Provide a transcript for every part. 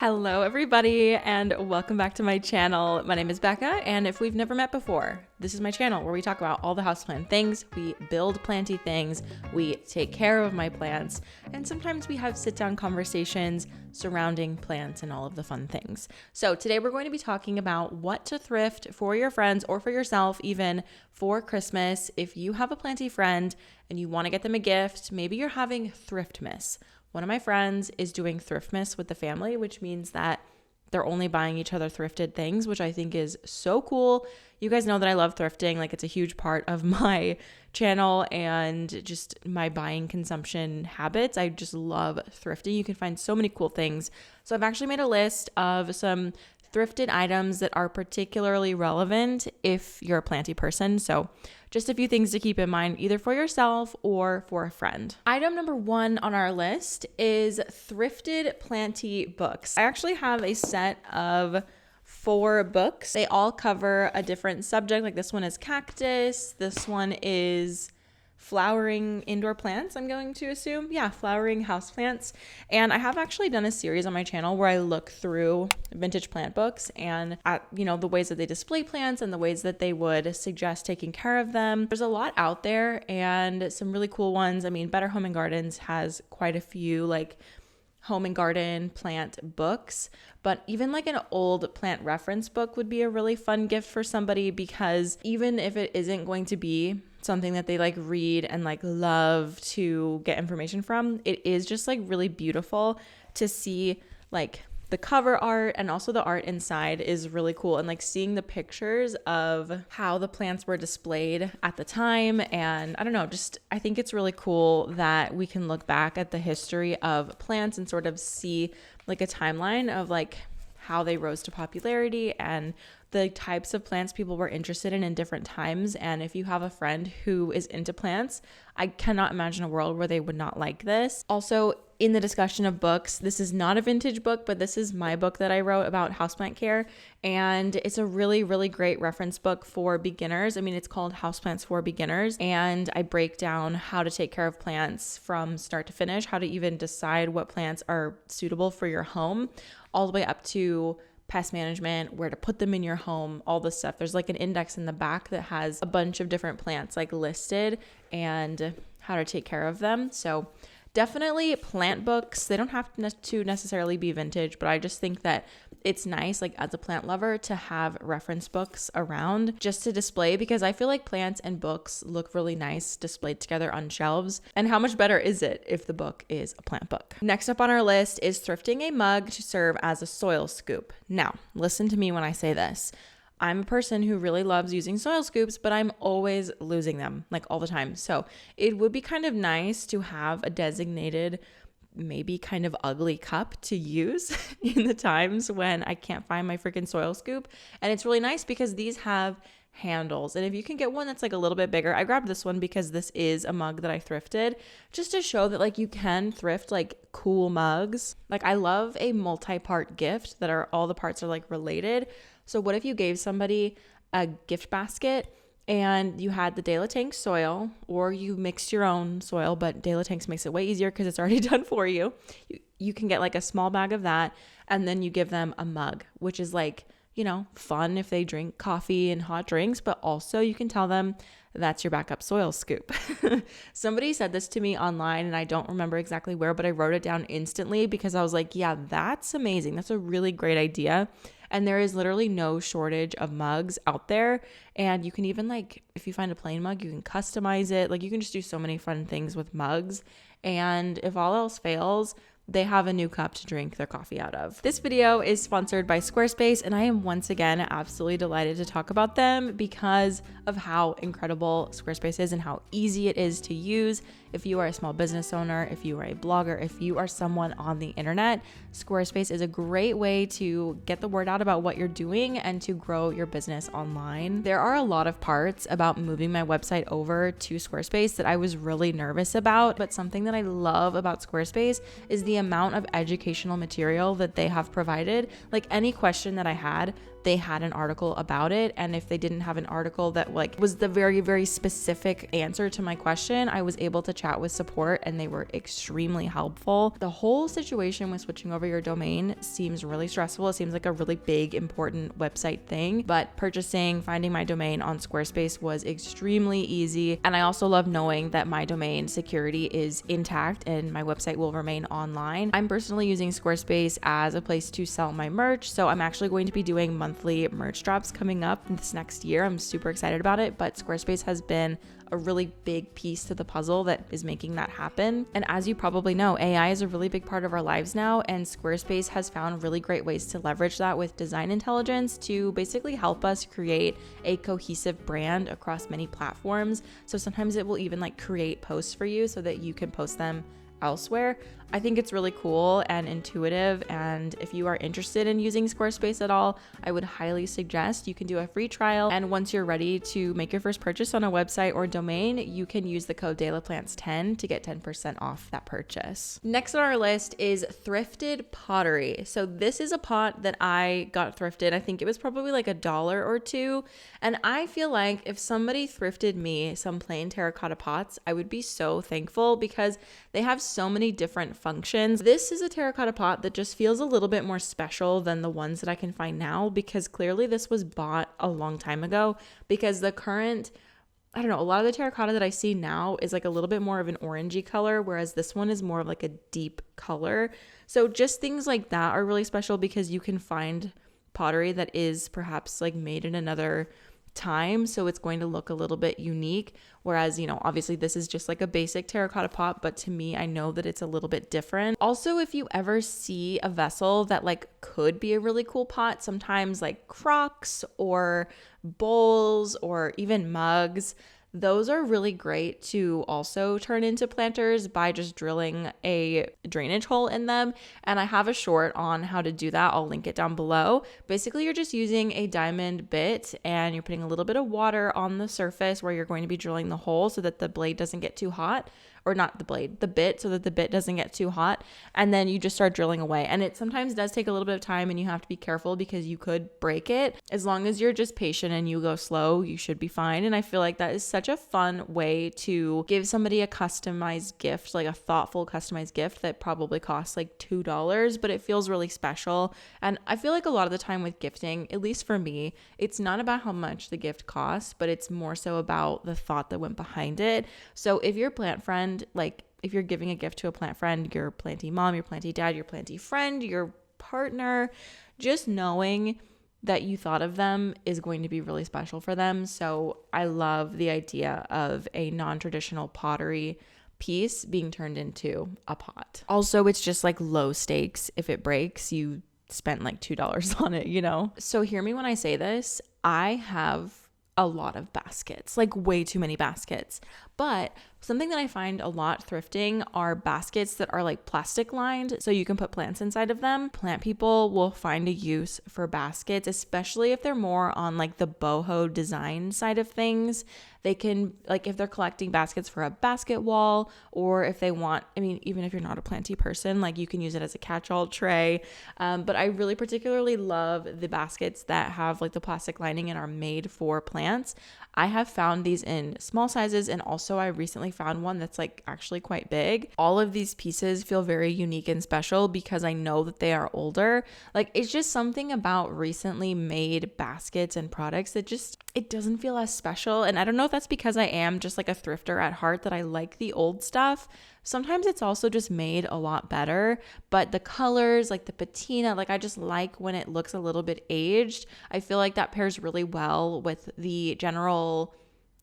Hello everybody and welcome back to my channel. My name is Becca, and if we've never met before, this is my channel where we talk about all the houseplant things, we build planty things, we take care of my plants, and sometimes we have sit-down conversations surrounding plants and all of the fun things. So today we're going to be talking about what to thrift for your friends or for yourself even for Christmas. If you have a planty friend and you want to get them a gift, maybe you're having Thriftmas. One of my friends is doing Thriftmas with the family, which means that they're only buying each other thrifted things, which I think is so cool. You guys know that I love thrifting. Like, it's a huge part of my channel and just my buying consumption habits. I just love thrifting. You can find so many cool things. So I've actually made a list of some thrifted items that are particularly relevant if you're a planty person. So just a few things to keep in mind, either for yourself or for a friend. Item number 1 on our list is thrifted planty books. I actually have a set of 4 books. They all cover a different subject. Like, this one is cactus. This one is flowering indoor plants, I'm going to assume. Yeah, flowering houseplants. And I have actually done a series on my channel where I look through vintage plant books and at, the ways that they display plants and the ways that they would suggest taking care of them. There's a lot out there and some really cool ones. I mean, Better Home and Gardens has quite a few home and garden plant books, but even an old plant reference book would be a really fun gift for somebody, because even if it isn't going to be something that they read and love to get information from, it is just really beautiful to see the cover art, and also the art inside is really cool, and seeing the pictures of how the plants were displayed at the time. And I don't know, I think it's really cool that we can look back at the history of plants and sort of see a timeline of how they rose to popularity and the types of plants people were interested in different times. And if you have a friend who is into plants, I cannot imagine a world where they would not like this. Also, in the discussion of books, this is not a vintage book, but this is my book that I wrote about houseplant care. And it's a really, really great reference book for beginners. I mean, it's called Houseplants for Beginners. And I break down how to take care of plants from start to finish, how to even decide what plants are suitable for your home, all the way up to pest management, where to put them in your home, all this stuff. There's an index in the back that has a bunch of different plants listed and how to take care of them. So definitely plant books. They don't have to necessarily be vintage, but I just think that it's nice, as a plant lover, to have reference books around just to display, because I feel like plants and books look really nice displayed together on shelves. And how much better is it if the book is a plant book? Next up on our list is thrifting a mug to serve as a soil scoop. Now, listen to me when I say this. I'm a person who really loves using soil scoops, but I'm always losing them, all the time. So it would be kind of nice to have a designated, maybe kind of ugly cup to use in the times when I can't find my freaking soil scoop. And it's really nice because these have handles. And if you can get one that's a little bit bigger, I grabbed this one because this is a mug that I thrifted, just to show that you can thrift cool mugs. I love a multi-part gift that all the parts are related. So what if you gave somebody a gift basket and you had the De La Tank soil, or you mixed your own soil, but De La Tanks makes it way easier because it's already done for you. You can get a small bag of that, and then you give them a mug, which is fun if they drink coffee and hot drinks, but also you can tell them that's your backup soil scoop. Somebody said this to me online, and I don't remember exactly where, but I wrote it down instantly because I was yeah, that's amazing. That's a really great idea. And there is literally no shortage of mugs out there. And you can even if you find a plain mug, you can customize it. You can just do so many fun things with mugs. And if all else fails, they have a new cup to drink their coffee out of. This video is sponsored by Squarespace, and I am once again absolutely delighted to talk about them because of how incredible Squarespace is and how easy it is to use. If you are a small business owner, if you are a blogger, if you are someone on the internet, Squarespace is a great way to get the word out about what you're doing and to grow your business online. There are a lot of parts about moving my website over to Squarespace that I was really nervous about, but something that I love about Squarespace is the amount of educational material that they have provided, like any question that I had, they had an article about it. And if they didn't have an article that like was the very, very specific answer to my question, I was able to chat with support and they were extremely helpful. The whole situation with switching over your domain seems really stressful. It seems like a really big, important website thing, but finding my domain on Squarespace was extremely easy. And I also love knowing that my domain security is intact and my website will remain online. I'm personally using Squarespace as a place to sell my merch. So I'm actually going to be doing monthly merch drops coming up this next year. I'm super excited about it, but Squarespace has been a really big piece to the puzzle that is making that happen. And as you probably know, AI is a really big part of our lives now, and Squarespace has found really great ways to leverage that with design intelligence to basically help us create a cohesive brand across many platforms. So sometimes it will even like create posts for you so that you can post them elsewhere. I think it's really cool and intuitive, and if you are interested in using Squarespace at all, I would highly suggest you can do a free trial, and once you're ready to make your first purchase on a website or domain, you can use the code DELAPLANTS10 to get 10% off that purchase. Next on our list is Thrifted Pottery. So this is a pot that I got thrifted. I think it was probably like $1 or $2, and I feel like if somebody thrifted me some plain terracotta pots, I would be so thankful because they have so many different functions. This is a terracotta pot that just feels a little bit more special than the ones that I can find now, because clearly this was bought a long time ago, because the current, I don't know, a lot of the terracotta that I see now is like a little bit more of an orangey color, whereas this one is more of like a deep color. So just things like that are really special because you can find pottery that is perhaps like made in another time, so it's going to look a little bit unique, whereas, you know, obviously this is just like a basic terracotta pot, but to me, I know that it's a little bit different. Also, if you ever see a vessel that like could be a really cool pot, sometimes like crocks or bowls or even mugs, those are really great to also turn into planters by just drilling a drainage hole in them. And I have a short on how to do that. I'll link it down below. Basically, you're just using a diamond bit and you're putting a little bit of water on the surface where you're going to be drilling the hole so that the blade doesn't get too hot. Or not the blade, the bit, so that the bit doesn't get too hot. And then you just start drilling away. And it sometimes does take a little bit of time and you have to be careful because you could break it. As long as you're just patient and you go slow, you should be fine. And I feel like that is such a fun way to give somebody a customized gift, like a thoughtful customized gift that probably costs like $2, but it feels really special. And I feel like a lot of the time with gifting, at least for me, it's not about how much the gift costs, but it's more so about the thought that went behind it. So if your plant friend, like if you're giving a gift to a plant friend, your planty mom, your planty dad, your planty friend, your partner, just knowing that you thought of them is going to be really special for them. So I love the idea of a non-traditional pottery piece being turned into a pot. Also, it's just like low stakes. If it breaks, you spent like $2 on it, you know? So hear me when I say this, I have a lot of baskets, like way too many baskets. But something that I find a lot thrifting are baskets that are like plastic lined, so you can put plants inside of them. Plant people will find a use for baskets, especially if they're more on like the boho design side of things. They can, like if they're collecting baskets for a basket wall, or if they want, I mean, even if you're not a planty person, like you can use it as a catch-all tray. But I really particularly love the baskets that have like the plastic lining and are made for plants. I have found these in small sizes, and also I recently found one that's like actually quite big. All of these pieces feel very unique and special because I know that they are older. Like it's just something about recently made baskets and products that just, it doesn't feel as special. And I don't know if that's because I am just like a thrifter at heart, that I like the old stuff. Sometimes it's also just made a lot better, but the colors, like the patina, like I just like when it looks a little bit aged. I feel like that pairs really well with the general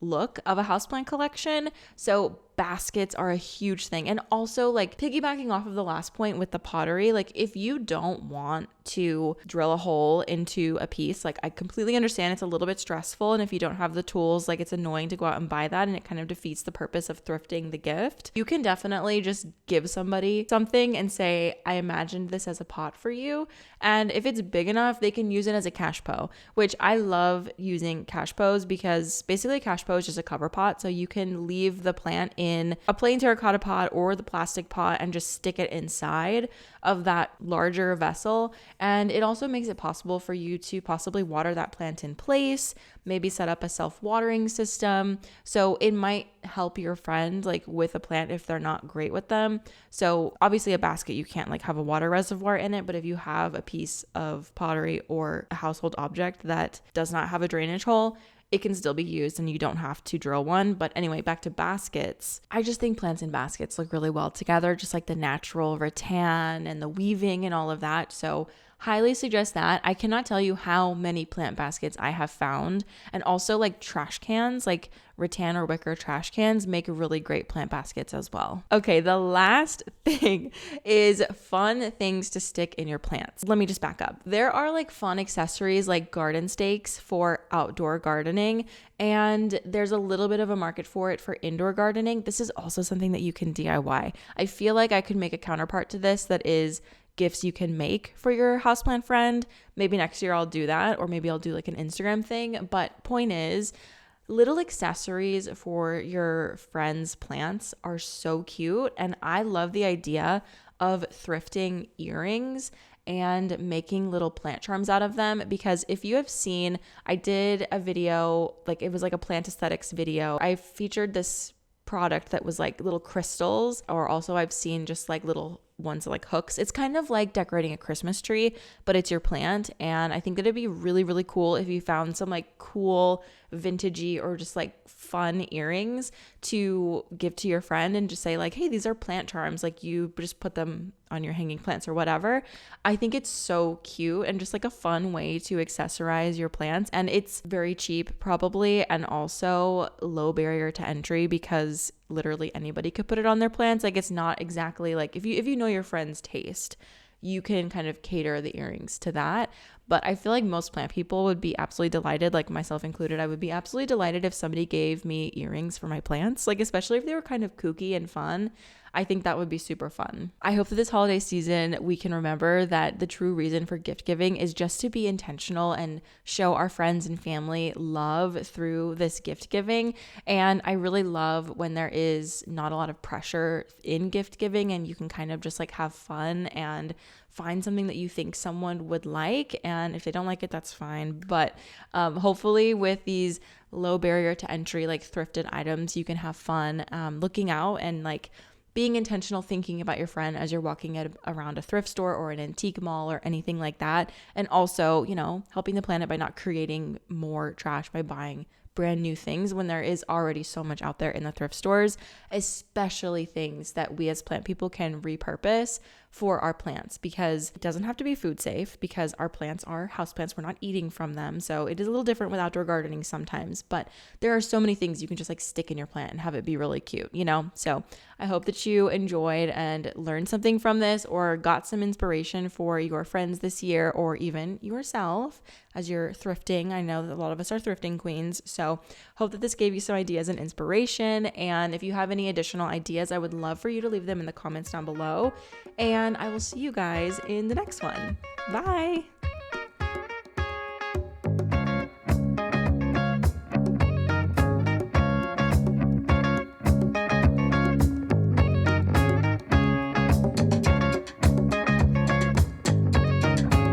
look of a houseplant collection. So baskets are a huge thing. And also, like piggybacking off of the last point with the pottery, like if you don't want to drill a hole into a piece, like I completely understand it's a little bit stressful, and if you don't have the tools, like it's annoying to go out and buy that, and it kind of defeats the purpose of thrifting the gift. You can definitely just give somebody something and say, I imagined this as a pot for you, and if it's big enough, they can use it as a cashpo, which I love using cashpos because basically a cashpo is just a cover pot, so you can leave the plant in in a plain terracotta pot or the plastic pot and just stick it inside of that larger vessel. And it also makes it possible for you to possibly water that plant in place, maybe set up a self-watering system. So it might help your friend like with a plant if they're not great with them. So obviously a basket, you can't like have a water reservoir in it, but if you have a piece of pottery or a household object that does not have a drainage hole, it can still be used and you don't have to drill one. But anyway, back to baskets. I just think plants in baskets look really well together, just like the natural rattan and the weaving and all of that. So highly suggest that. I cannot tell you how many plant baskets I have found. And also like trash cans, like rattan or wicker trash cans make really great plant baskets as well. Okay, the last thing is fun things to stick in your plants. Let me just back up. There are like fun accessories like garden stakes for outdoor gardening, and there's a little bit of a market for it for indoor gardening. This is also something that you can DIY. I feel like I could make a counterpart to this that is gifts you can make for your houseplant friend. Maybe next year I'll do that, or maybe I'll do like an Instagram thing. But point is, little accessories for your friends' plants are so cute. And I love the idea of thrifting earrings and making little plant charms out of them, because if you have seen, I did a video, like it was like a plant aesthetics video. I featured this product that was like little crystals, or also I've seen just like little ones like hooks. It's kind of like decorating a Christmas tree, but it's your plant. And I think that it'd be really, really cool if you found some like cool vintagey or just like fun earrings to give to your friend and just say like, hey, these are plant charms. Like you just put them on your hanging plants or whatever. I think it's so cute and just like a fun way to accessorize your plants. And it's very cheap probably, and also low barrier to entry because literally anybody could put it on their plants. Like it's not exactly like if you know your friend's taste, you can kind of cater the earrings to that. But I feel like most plant people would be absolutely delighted, like myself included. I would be absolutely delighted if somebody gave me earrings for my plants, like especially if they were kind of kooky and fun. I think that would be super fun. I hope that this holiday season we can remember that the true reason for gift giving is just to be intentional and show our friends and family love through this gift giving. And I really love when there is not a lot of pressure in gift giving and you can kind of just like have fun and find something that you think someone would like. And if they don't like it, that's fine. But hopefully with these low barrier to entry, like thrifted items, you can have fun looking out and like being intentional, thinking about your friend as you're walking around a thrift store or an antique mall or anything like that. And also, you know, helping the planet by not creating more trash by buying brand new things when there is already so much out there in the thrift stores, especially things that we as plant people can repurpose for our plants, because it doesn't have to be food safe because our plants are house plants. We're not eating from them. So it is a little different with outdoor gardening sometimes, but there are so many things you can just like stick in your plant and have it be really cute, you know? So I hope that you enjoyed and learned something from this or got some inspiration for your friends this year or even yourself as you're thrifting. I know that a lot of us are thrifting queens. So hope that this gave you some ideas and inspiration. And if you have any additional ideas, I would love for you to leave them in the comments down below. And I will see you guys in the next one. Bye.